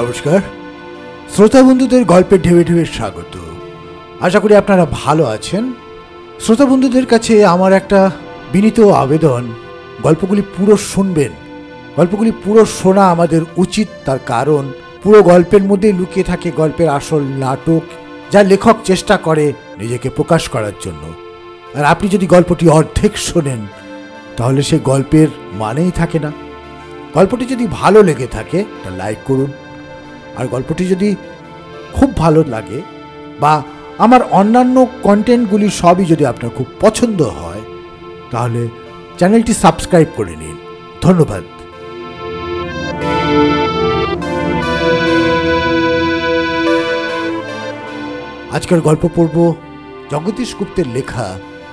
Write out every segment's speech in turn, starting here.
নমস্কার শ্রোতা বন্ধুদের গল্পের ঢেউয়ে ঢেউয়ে স্বাগত। আশা করি আপনারা ভালো আছেন। শ্রোতা বন্ধুদের কাছে আমার একটা বিনীত আবেদন, গল্পগুলি পুরো শুনবেন। গল্পগুলি পুরো শোনা আমাদের উচিত, তার কারণ পুরো গল্পের মধ্যেই লুকিয়ে থাকে গল্পের আসল নাটক, যা লেখক চেষ্টা করে নিজেকে প্রকাশ করার জন্য। আর আপনি যদি গল্পটি অর্ধেক শোনেন তাহলে সেই গল্পের মানেই থাকে না। গল্পটি যদি ভালো লেগে থাকে তা লাইক করুন, আর গল্পটি যদি খুব ভালো লাগে বা আমার অন্যান্য কন্টেন্টগুলি সবই যদি আপনার খুব পছন্দ হয় তাহলে চ্যানেলটি সাবস্ক্রাইব করে নিন। ধন্যবাদ। আজকের গল্প পড়ব জগদীশ গুপ্তের লেখা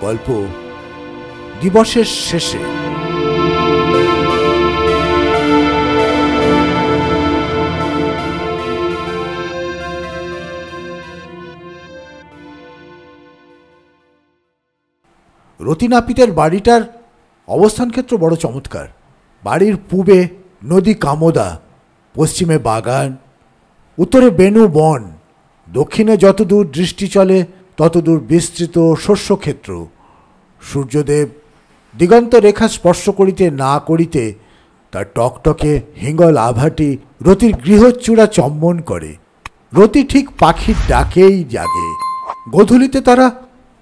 গল্প দিবসের শেষে। রতি নাপিতের বাড়িটার অবস্থান ক্ষেত্র বড় চমৎকার। বাড়ির পূবে নদী কামোদা, পশ্চিমে বাগান, উত্তরে বেনু বন, দক্ষিণে যতদূর দৃষ্টি চলে ততদূর বিস্তৃত শস্যক্ষেত্র। সূর্যদেব দিগন্ত রেখা স্পর্শ করিতে না করিতে তার টকটকে হিঙ্গল আভাটি রতির গৃহচূড়া চম্বন করে। রতি ঠিক পাখির ডাকেই জাগে। গোধূলিতে তারা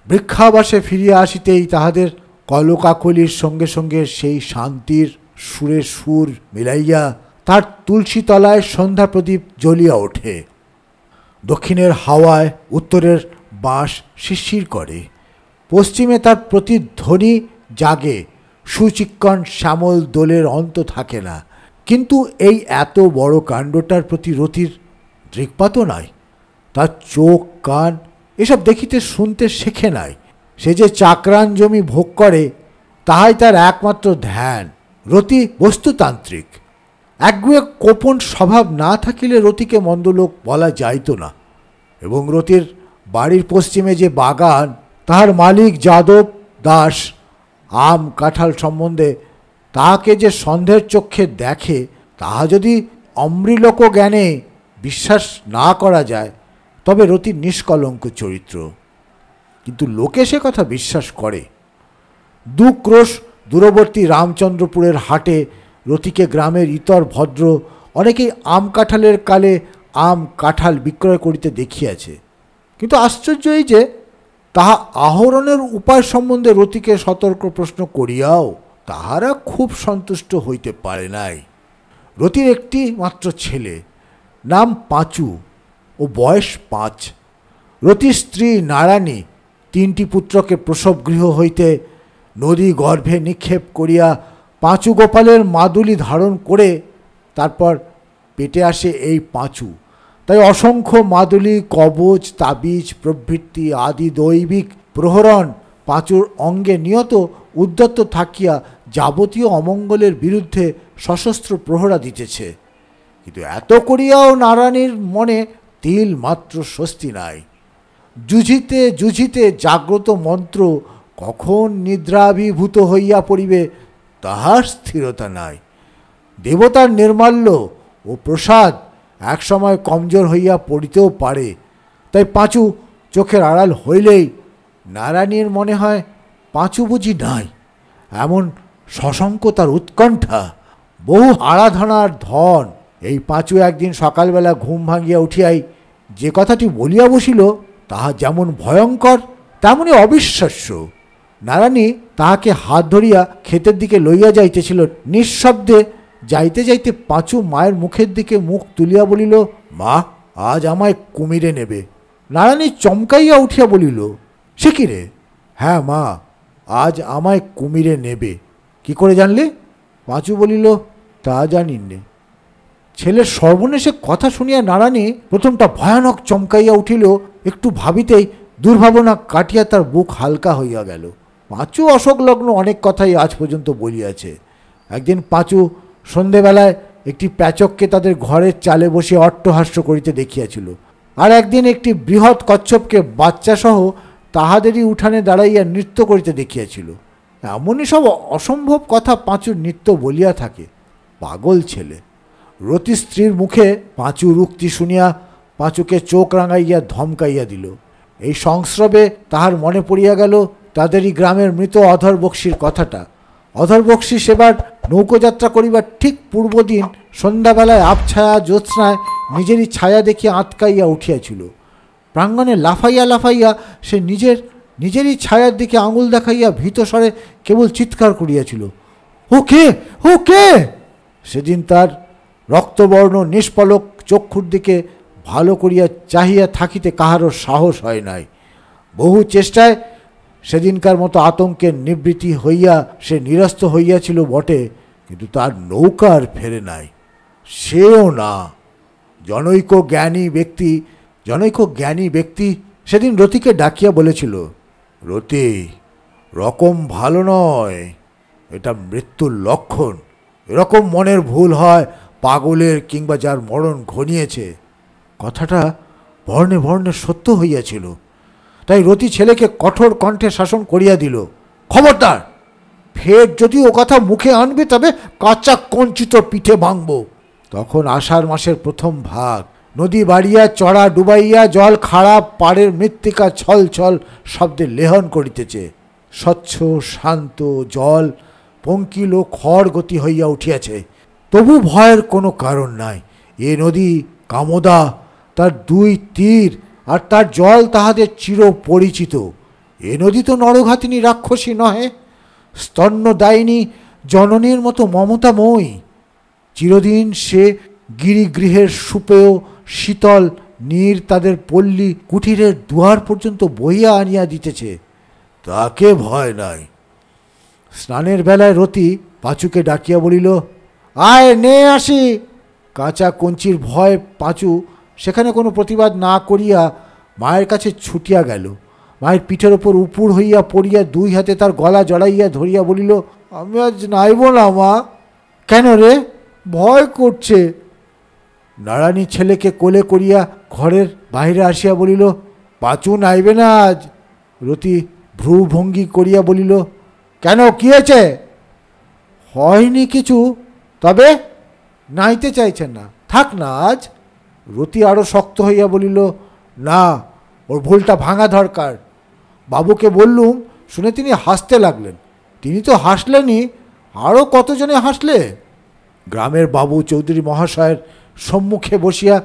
বৃক্ষাবাসে ফিরিয়া আসিতেই তাহাদের কলকাকলির সঙ্গে সঙ্গে সেই শান্তির সুরে সুর মিলাইয়া তার তুলসী তলায় সন্ধ্যা প্রদীপ জ্বলিয়া ওঠে। দক্ষিণের হাওয়ায় উত্তরের বাঁশ শিরশির করে, পশ্চিমে তার প্রতিধ্বনি জাগে। সুচিক্কণ শ্যামল দোলের অন্ত থাকে না, কিন্তু এই এত বড় কাণ্ডটার প্রতি রতির দৃকপাতও নাই। তার চোখ কান এসব দেখিতে শুনতে শেখে নাই। সে যে চাকরান জমি ভোগ করে তাহাই তার একমাত্র ধ্যান। রতি বস্তুতান্ত্রিক। একগুয়ে কোপন স্বভাব না থাকিলে রতিকে মন্দলোক বলা যাইত না। এবং রতির বাড়ির পশ্চিমে যে বাগান, তাহার মালিক যাদব দাস আম কাঁঠাল সম্বন্ধে তাহাকে যে সন্দেহের চক্ষে দেখে, তাহা যদি অমৃলোক জ্ঞানে বিশ্বাস না করা যায় তবে রতির নিষ্কলঙ্ক চরিত্র। কিন্তু লোকে সে কথা বিশ্বাস করে। 2 ক্রোশ দূরবর্তী রামচন্দ্রপুরের হাটে রতিকে গ্রামের ইতর ভদ্র অনেকেই আম কাঁঠালের কালে আম কাঁঠাল বিক্রয় করিতে দেখিয়াছে। কিন্তু আশ্চর্য এই যে তাহা আহরণের উপায় সম্বন্ধে রতিকে সতর্ক প্রশ্ন করিয়াও তাহারা খুব সন্তুষ্ট হইতে পারে নাই। রতির একটি মাত্র ছেলে, নাম পাঁচু ও বয়স 5। রতির স্ত্রী নারায়ণী 3টি পুত্রকে প্রসবগৃহ হইতে নদী গর্ভে নিক্ষেপ করিয়া পাঁচু গোপালের মাদুলি ধারণ করে তারপর পেটে আসে এই পাঁচু। তাই অসংখ্য মাদুলি, কবচ, তাবিজ প্রভৃতি আদি দৈবিক প্রহরণ পাঁচুর অঙ্গে নিয়ত উদ্যত থাকিয়া যাবতীয় অমঙ্গলের বিরুদ্ধে সশস্ত্র প্রহরা দিতেছে। কিন্তু এত করিয়াও নারায়ণীর মনে তিল মাত্র স্বস্তি নাই। যুঝিতে যুঝিতে জাগ্রত মন্ত্র কখন নিদ্রাভিভূত হইয়া পড়িবে তাহার স্থিরতা নাই। দেবতার নির্মাল্য ও প্রসাদ একসময় কমজোর হইয়া পড়িতেও পারে। তাই পাঁচু চোখের আড়াল হইলেই নারায়ণীর মনে হয় পাঁচু বুঝি নাই। এমন সশঙ্ক তার উৎকণ্ঠা। বহু আরাধনার ধন এই পাঁচু একদিন সকালবেলা ঘুম ভাঙিয়া উঠিয়াই যে কথাটি বলিয়া বসিল তাহা যেমন ভয়ঙ্কর তেমনই অবিশ্বাস্য। নারায়ণী তাহাকে হাত ধরিয়া ক্ষেতের দিকে লইয়া যাইতেছিল। নিঃশব্দে যাইতে যাইতে পাঁচু মায়ের মুখের দিকে মুখ তুলিয়া বলিল, মা, আজ আমায় কুমিরে নেবে। নারায়ণী চমকাইয়া উঠিয়া বলিল, সে কি রে? হ্যাঁ মা, আজ আমায় কুমিরে নেবে। কি করে জানলে? পাঁচু বলিল, তা জানি নে। ছেলের সর্বনেশে কথা শুনিয়া নারায়ণী প্রথমটা ভয়ানক চমকাইয়া উঠিল। একটু ভাবিতেই দুর্ভাবনা কাটিয়া তার বুক হালকা হইয়া গেল। পাঁচু অশোকলগ্ন অনেক কথাই আজ পর্যন্ত বলিয়াছে। একদিন পাঁচু সন্ধেবেলায় একটি প্যাচককে তাদের ঘরের চালে বসে অট্টহাস্য করিতে দেখিয়াছিল। আর একদিন একটি বৃহৎ কচ্ছপকে বাচ্চাসহ তাহাদেরই উঠানে দাঁড়াইয়া নৃত্য করিতে দেখিয়াছিল। এমনই সব অসম্ভব কথা পাঁচুর নিত্য বলিয়া থাকে। পাগল ছেলে। রতি স্ত্রীর মুখে পাঁচুর উক্তি শুনিয়া পাঁচুকে চোখ রাঙাইয়া ধমকাইয়া দিল। এই সংস্রবে তাহার মনে পড়িয়া গেল তাদেরই গ্রামের মৃত অধর বক্সির কথাটা। অধর বক্সি সেবার নৌকোযাত্রা করিবার ঠিক পূর্বদিন সন্ধ্যাবেলায় আবছায়া জ্যোৎস্নায় নিজেরই ছায়া দেখিয়া আঁতকাইয়া উঠিয়াছিল। প্রাঙ্গণে লাফাইয়া লাফাইয়া সে নিজেরই ছায়ার দিকে আঙুল দেখাইয়া ভীতস্বরে কেবল চিৎকার করিয়াছিল, ও কে, ও কে! সেদিন তার রক্তবর্ণ নিষ্পলক চক্ষুর দিকে ভালো করিয়া চাহিয়া থাকিতে কাহারও সাহস হয় নাই। বহু চেষ্টায় সেদিনকার মতো আতঙ্কের নিবৃত্তি হইয়া সে নিরস্ত হইয়াছিল বটে, কিন্তু তার নৌকার ফেরে নাই। সেও না। জনৈক জ্ঞানী ব্যক্তি সেদিন রতিকে ডাকিয়া বলেছিল, রতি, রকম ভালো নয়, এটা মৃত্যুর লক্ষণ। এরকম মনের ভুল হয় পাগলের কিংবা যার মরণ ঘনিয়েছে। কথাটা বর্ণে বর্ণে সত্য হইয়াছিল। তাই রতি ছেলেকে কঠোর কণ্ঠে শাসন করিয়া দিল, খবরদার, ফের যদি ও কথা মুখে আনবে তবে কাঁচা কঞ্চিত পিঠে ভাঙব। তখন আষাঢ় মাসের প্রথম ভাগ। নদী বাড়িয়া চড়া ডুবাইয়া জল খারাপ পাড়ের মৃত্তিকা ছল ছল শব্দে লেহন করিতেছে। স্বচ্ছ শান্ত জল পঙ্কিল ও খড় গতি হইয়া উঠিয়াছে। তবু ভয়ের কোনো কারণ নাই। এ নদী কামোদা, তার দুই তীর আর তার জল তাহাদের চির পরিচিত। এ নদী তো নরঘাতিনী রাক্ষসী নহে, স্তন্যদায়িনী জননীর মতো মমতাময়ী। চিরদিন সে গিরিগৃহের সুপেয় শীতল নীর তাদের পল্লী কুঠিরের দুয়ার পর্যন্ত বইয়া আনিয়া দিতেছে। তাকে ভয় নাই। স্নানের বেলায় রতি পাঁচুকে ডাকিয়া বলিল, আয় নে আসি। কাঁচা কঞ্চির ভয় পাঁচু সেখানে কোনো প্রতিবাদ না করিয়া মায়ের কাছে ছুটিয়া গেল। মায়ের পিঠের ওপর উপুড় হইয়া পড়িয়া দুই হাতে তার গলা জড়াইয়া ধরিয়া বলিল, আমি আজ নাইব না মা। কেন রে? ভয় করছে। নারায়ণী ছেলেকে কোলে করিয়া ঘরের বাহিরে আসিয়া বলিল, পাঁচু নাইবে না আজ। রতি ভ্রুভঙ্গি করিয়া বলিল, কেন, কি হয়েছে? হয়নি কিছু, তবে নাইতে চাইছেন না, থাক না আজ। রতি আরও শক্ত হইয়া বলিল, না, ওর ভুলটা ভাঙা দরকার। বাবুকে বললুম শুনে তিনি হাসতে লাগলেন। তিনি তো হাসলেনই, আরও কতজনে হাসলে। গ্রামের বাবু চৌধুরী মহাশয়ের সম্মুখে বসিয়া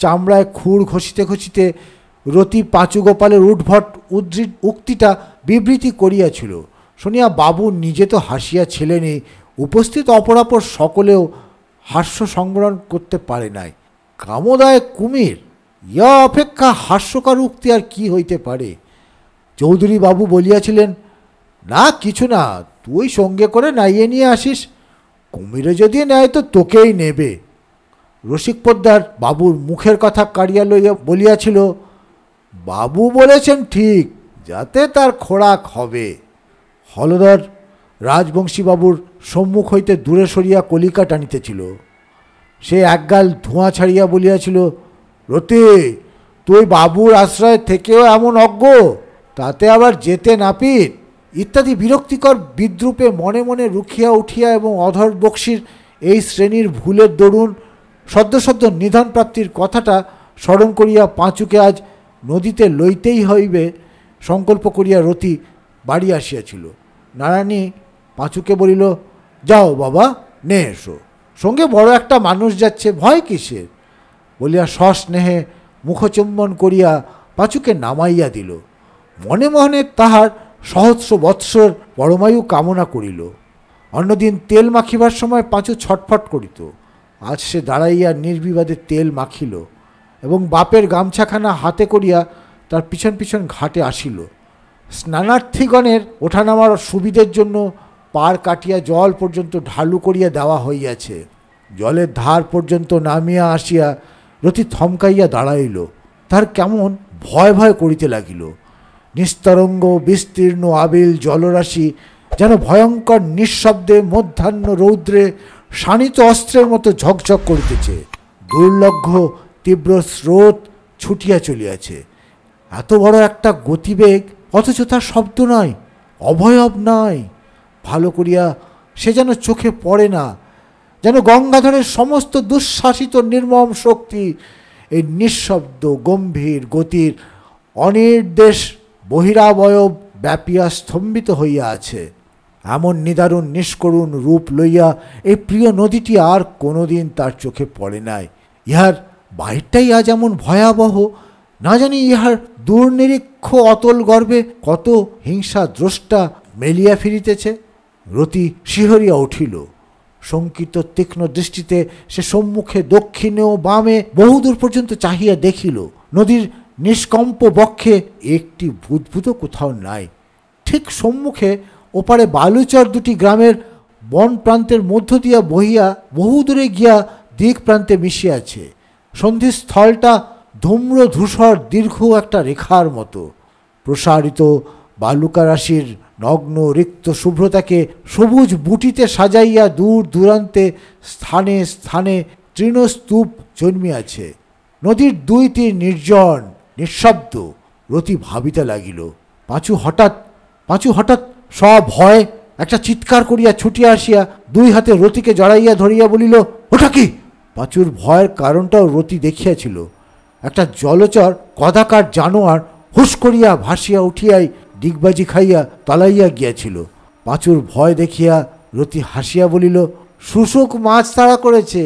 চামড়ায় খুর ঘষিতে ঘষিতে রতি পাঁচু গোপালের উদ্ভট উক্তিটা বিবৃতি করিয়াছিল শুনিয়া বাবু নিজে তো হাসিয়াছিলেনই, উপস্থিত অপরাপর সকলেও হাস্য সংবরণ করতে পারে নাই। কামোদায় কুমির, ইয়া অপেক্ষা হাস্যকর উক্তি আর কি হইতে পারে। চৌধুরী বাবু বলিয়াছিলেন, না কিছু না, তুই সঙ্গে করে নাইয়ে নিয়ে আসিস, কুমিরে যদি নেয় তো তোকেই নেবে। রসিক পোদ্দার বাবুর মুখের কথা কাড়িয়া লইয়া বলিয়াছিল, বাবু বলেছেন ঠিক, যাতে তার খোরাক হবে। হলধর রাজবংশী বাবুর সম্মুখ হইতে দূরে সরিয়া কলিকা টানিতেছিল। সে একগাল ধোঁয়া ছাড়িয়া বলিয়াছিল, রতি, তুই বাবুর আশ্রয় থেকেও এমন অজ্ঞ, তাতে আবার যেতে নাপিত, ইত্যাদি বিরক্তিকর বিদ্রূপে মনে মনে রুখিয়া উঠিয়া এবং অধর বক্সির এই শ্রেণীর ভুলের দরুন সদ্য সদ্য নিধন প্রাপ্তির কথাটা স্মরণ করিয়া পাঁচুকে আজ নদীতে লইতেই হইবে সংকল্প করিয়া রতি বাড়ি আসিয়াছিল। নারায়ণী পাঁচুকে বলিল, যাও বাবা, নে এসো, সঙ্গে বড় একটা মানুষ যাচ্ছে, ভয় কিসের, বলিয়া সস্নেহে মুখচুম্বন করিয়া পাঁচুকে নামাইয়া দিল। মনে মনে তাহার সহস্র বৎসর পরমায়ু কামনা করিল। অন্যদিন তেল মাখিবার সময় পাঁচু ছটফট করিত। আজ সে দাঁড়াইয়া নির্বিবাদে তেল মাখিল এবং বাপের গামছাখানা হাতে করিয়া তার পিছন পিছন ঘাটে আসিল। স্নানার্থীগণের ওঠানামার সুবিধের জন্য পার কাটিয়া জল পর্যন্ত ঢালু করিয়া দেওয়া হইয়াছে। জলের ধার পর্যন্ত নামিয়া আসিয়া রতি থমকাইয়া দাঁড়াইল। তার কেমন ভয় ভয় করিতে লাগিল। নিস্তরঙ্গ বিস্তীর্ণ আবিল জলরাশি যেন ভয়ঙ্কর নিঃশব্দে মধ্যাহ্ন রৌদ্রে শানিত অস্ত্রের মতো ঝকঝক করিতেছে। দুর্লভ্য তীব্র স্রোত ছুটিয়া চলিয়াছে। এত বড় একটা গতিবেগ, অথচ তার শব্দ নাই, অভয়ব নাই। ভালো করিয়া সে যেন চোখে পড়ে না, যেন গঙ্গাধরের সমস্ত দুঃশাসিত নির্মম শক্তি এই নিঃশব্দ গম্ভীর গতির অনির্দেশ বহিরাবয়ব ব্যাপিয়া স্তম্ভিত হইয়া আছে। এমন নিদারুণ নিষ্করুণ রূপ লইয়া এই প্রিয় নদীটি আর কোনোদিন তার চোখে পড়ে নাই। ইহার বাহিরটাই আজ এমন ভয়াবহ, না জানি ইহার দুর্নিরীক্ষ অতল গর্বে কত হিংসা দ্রষ্টা মেলিয়া ফিরিতেছে। রতি শিহরিয়া উঠিল। শঙ্কিত তীক্ষ্ণ দৃষ্টিতে সে সম্মুখে দক্ষিণে ও বামে বহুদূর পর্যন্ত চাহিয়া দেখিল, নদীর নিষ্কম্প বক্ষে একটি ভূতভূত কোথাও নাই। ঠিক সম্মুখে ওপারে বালুচর দুটি গ্রামের বন প্রান্তের মধ্য দিয়া বহিয়া বহুদূরে গিয়া দিক প্রান্তে মিশিয়াছে। সন্ধিস্থলটা ধূম্র ধূসর দীর্ঘ একটা রেখার মতো। প্রসারিত বালুকারাশির নগ্ন রিক্ত শুভ্রতাকে সবুজ বুটিতে সাজাইয়া দূর দূরান্তে স্থানে স্থানে তৃণস্তূপ জন্মিয়াছে। নদীর দুই তীর নির্জন নিঃশব্দ। রতি ভাবিতে লাগিল। পাঁচু হঠাৎ সভয়ে একটা চিৎকার করিয়া ছুটিয়া আসিয়া দুই হাতে রতিকে জড়াইয়া ধরিয়া বলিল, ওটা কি? পাঁচুর ভয়ের কারণটাও রতি দেখিয়াছিল। একটা জলচর কদাকার জানোয়ার হুস করিয়া ভাসিয়া উঠিয়াই ডিগবাজি খাইয়া তলাইয়া গিয়াছিল। পাঁচুর ভয় দেখিয়া রতি হাসিয়া বলিল, শুশুক মাছ তাড়া করেছে।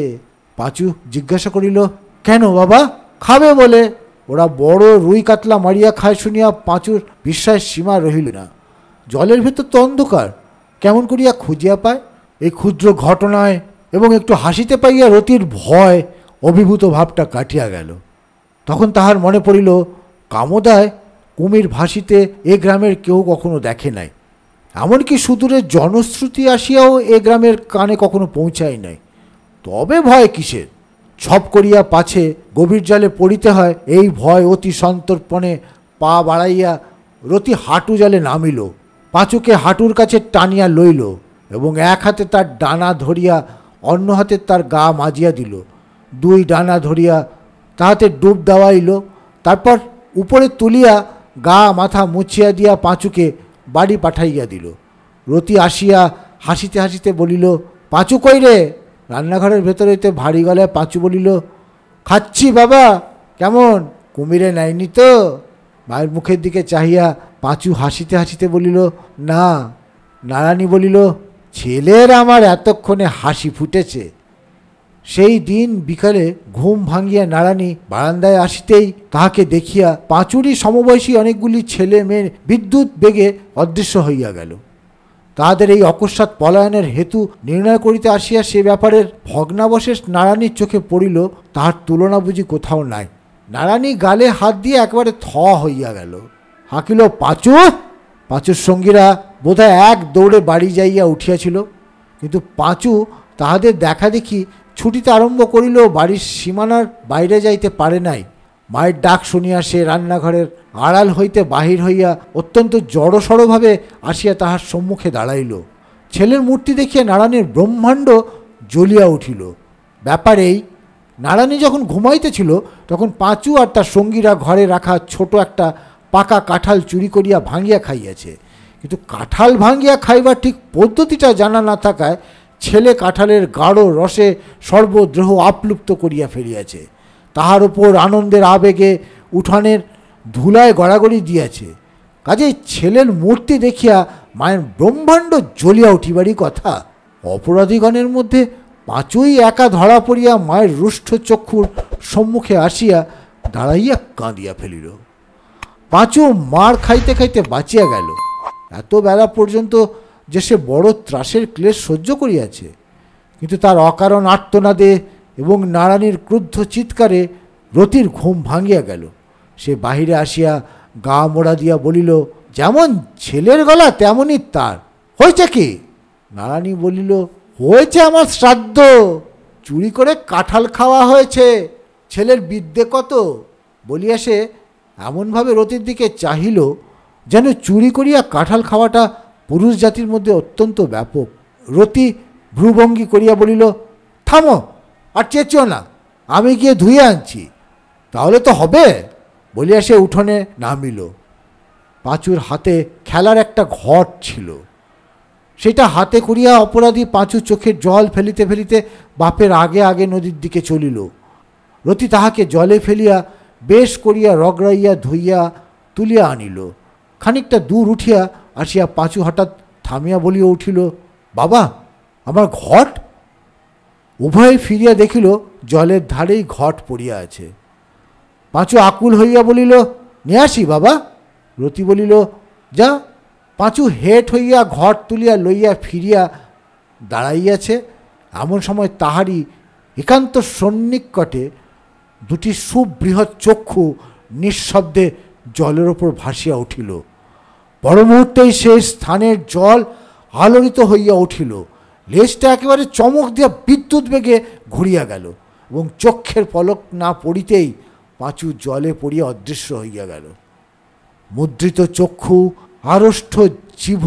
পাঁচু জিজ্ঞাসা করিল, কেন বাবা? খাবে বলে। ওরা বড় রুই কাতলা মারিয়া খায় শুনিয়া পাঁচুর বিশ্বাস সীমা রহিল না। জলের ভেতর তো অন্ধকার, কেমন করিয়া খুঁজিয়া পায়? এই ক্ষুদ্র ঘটনায় এবং একটু হাসিতে পাইয়া রতির ভয় অভিভূত ভাবটা কাটিয়া গেল। তখন তাহার মনে পড়িল, কামোদায় কুমির ভাসিতে এ গ্রামের কেউ কখনো দেখে নাই, এমনকি সুদূরের জনশ্রুতি আসিয়াও এ গ্রামের কানে কখনো পৌঁছায় নাই। তবে ভয় কিসের? ছপ করিয়া পাছে গভীর জলে পড়িতে হয়, এই ভয় অতি সন্তর্পণে পা বাড়াইয়া রতি হাঁটু জলে নামিল। পাঁচুকে হাঁটুর কাছে টানিয়া লইল এবং এক হাতে তার ডানা ধরিয়া অন্য হাতে তার গা মাজিয়া দিল। দুই ডানা ধরিয়া তাহাতে ডুব দেওয়াইল। তারপর উপরে তুলিয়া গা মাথা মুছিয়া দিয়া পাঁচুকে বাড়ি পাঠাইয়া দিল। রতি আসিয়া হাসিতে হাসিতে বলিল, পাঁচু কই রে? রান্নাঘরের ভেতর হইতে ভারী গলায় পাঁচু বলিল, খাচ্ছি বাবা। কেমন, কুমিরে নেয়নি তো? মায়ের মুখের দিকে চাহিয়া পাঁচু হাসিতে হাসিতে বলিল, না। নারানী বলিল, ছেলের আমার এতক্ষণে হাসি ফুটেছে। সেই দিন বিকালে ঘুম ভাঙিয়া নারানী বারান্দায় আসিতেই তাহাকে দেখিয়া পাঁচুরই সমবয়সী অনেকগুলি ছেলে মেয়ে বিদ্যুৎ বেগে অদৃশ্য হইয়া গেল। তাহাদের এই অকস্মাৎ পলায়নের হেতু নির্ণয় করিতে আসিয়া সে ব্যাপারের ভগ্নাবশেষ নারানীর চোখে পড়িল। তাহার তুলনা বুঝি কোথাও নাই। নারানী গালে হাত দিয়ে একেবারে থ হইয়া গেল। হাঁকিল, পাঁচু! পাঁচুর সঙ্গীরা বোধহয় এক দৌড়ে বাড়ি যাইয়া উঠিয়াছিল, কিন্তু পাঁচু তাহাদের দেখা দেখি ছুটিতে আরম্ভ করিল বাড়ির সীমানার বাইরে যাইতে পারে নাই। মায়ের ডাক শুনিয়া সে রান্নাঘরের আড়াল হইতে বাহির হইয়া অত্যন্ত জড়সড়ভাবে আসিয়া তাহার সম্মুখে দাঁড়াইল। ছেলের মূর্তি দেখিয়া নারায়ণের ব্রহ্মাণ্ড জ্বলিয়া উঠিল। ব্যাপারেই নারায়ণী যখন ঘুমাইতেছিল তখন পাঁচু আর তার সঙ্গীরা ঘরে রাখা ছোট একটা পাকা কাঁঠাল চুরি করিয়া ভাঙিয়া খাইয়াছে। কিন্তু কাঁঠাল ভাঙিয়া খাইবার ঠিক পদ্ধতিটা জানা না থাকায় ছেলে কাঁঠালের গাঢ় রসে সর্বদেহ আপ্লুপ্ত করিয়া ফেলিয়াছে। তাহার উপর আনন্দের আবেগে উঠানের ধুলায় গড়াগড়ি দিয়াছে। কাজেই ছেলের মূর্তি দেখিয়া মায়ের ব্রহ্মাণ্ড জ্বলিয়া উঠিবারই কথা। অপরাধীগণের মধ্যে পাঁচুই একা ধরা পড়িয়া মায়ের রুষ্ট চক্ষুর সম্মুখে আসিয়া দাঁড়াইয়া কাঁদিয়া ফেলিল। পাঁচু মার খাইতে খাইতে বাঁচিয়া গেল। এত বেলা পর্যন্ত যে সে বড় ত্রাসের ক্লেশ সহ্য করিয়াছে, কিন্তু তার অকারণ আর্তনাদে এবং নারায়ণীর ক্রুদ্ধ চিৎকারে রতির ঘুম ভাঙিয়া গেল। সে বাহিরে আসিয়া গা মোড়া দিয়া বলিল, যেমন ছেলের গলা তেমনই তার। হয়েছে কি? নারায়ণী বলিল, হয়েছে আমার শ্রাদ্ধ, চুরি করে কাঁঠাল খাওয়া হয়েছে। ছেলের বিদ্যে কত! বলিয়া সে এমনভাবে রতির দিকে চাহিল যেন চুরি করিয়া কাঁঠাল খাওয়াটা পুরুষ জাতির মধ্যে অত্যন্ত ব্যাপক। রতি ভ্রুভঙ্গি করিয়া বলিল, থামো, আর চেঁচিও না, আমি গিয়ে ধুয়ে আনছি, তাহলে তো হবে। বলিয়া সে উঠোনে নামিল। পাঁচুর হাতে খেলার একটা ঘট ছিল। সেটা হাতে করিয়া অপরাধী পাঁচু চোখের জল ফেলিতে ফেলিতে বাপের আগে আগে নদীর দিকে চলিল। রতি তাহাকে জলে ফেলিয়া বেশ করিয়া রগড়াইয়া ধুইয়া তুলিয়া আনিল। খানিকটা দূর উঠিয়া আসিয়া পাঁচু হঠাৎ থামিয়া বলিয়া উঠিল, বাবা, আমার ঘট। উভয়ে ফিরিয়া দেখিল জলের ধারেই ঘট পড়িয়া আছে। পাঁচু আকুল হইয়া বলিল, নিয়ে আসি বাবা। রতি বলিল, যা। পাঁচু হেট হইয়া ঘট তুলিয়া লইয়া ফিরিয়া দাঁড়াইয়াছে। এমন সময় তাহারই একান্ত সন্নিকটে দুটি সুবৃহৎ চক্ষু নিঃশব্দে জলের ওপর ভাসিয়া উঠিল। পর মুহূর্তেই সেই স্থানের জল আলোড়িত হইয়া উঠিল। লেজটা একেবারে চমক দিয়া বিদ্যুৎ বেগে ঘুরিয়া গেল এবং চক্ষের পলক না পড়িতেই পাঁচু জলে পড়িয়া অদৃশ্য হইয়া গেল। মুদ্রিত চক্ষু, আড়ষ্ট জিভ,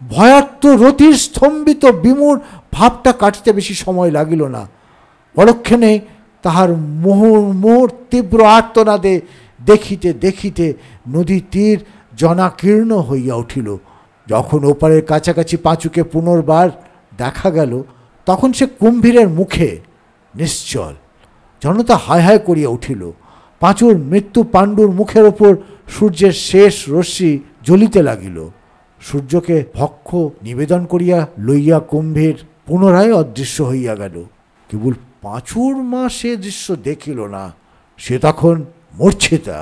ভয়ার্ত রতির স্তম্ভিত বিমূঢ় ভাবটা কাটিতে বেশি সময় লাগিল না। পরক্ষণে তাহার মুহুর্মুহুর তীব্র আর্তনাদে দেখিতে দেখিতে নদী তীর জনাকীর্ণ হইয়া উঠিল। যখন ওপারের কাছাকাছি পাঁচুকে পুনর্বার দেখা গেল, তখন সে কুম্ভীরের মুখে নিশ্চল। জনতা হায় হায় করিয়া উঠিল। পাঁচুর মৃত্যু পাণ্ডুর মুখের ওপর সূর্যের শেষ রশ্মি জ্বলিতে লাগিল। সূর্যকে ভক্ষ নিবেদন করিয়া লইয়া কুম্ভীর পুনরায় অদৃশ্য হইয়া গেল। কেবল পাঁচুর মা সে দৃশ্য দেখিল না, সে তখন মূর্ছিতা।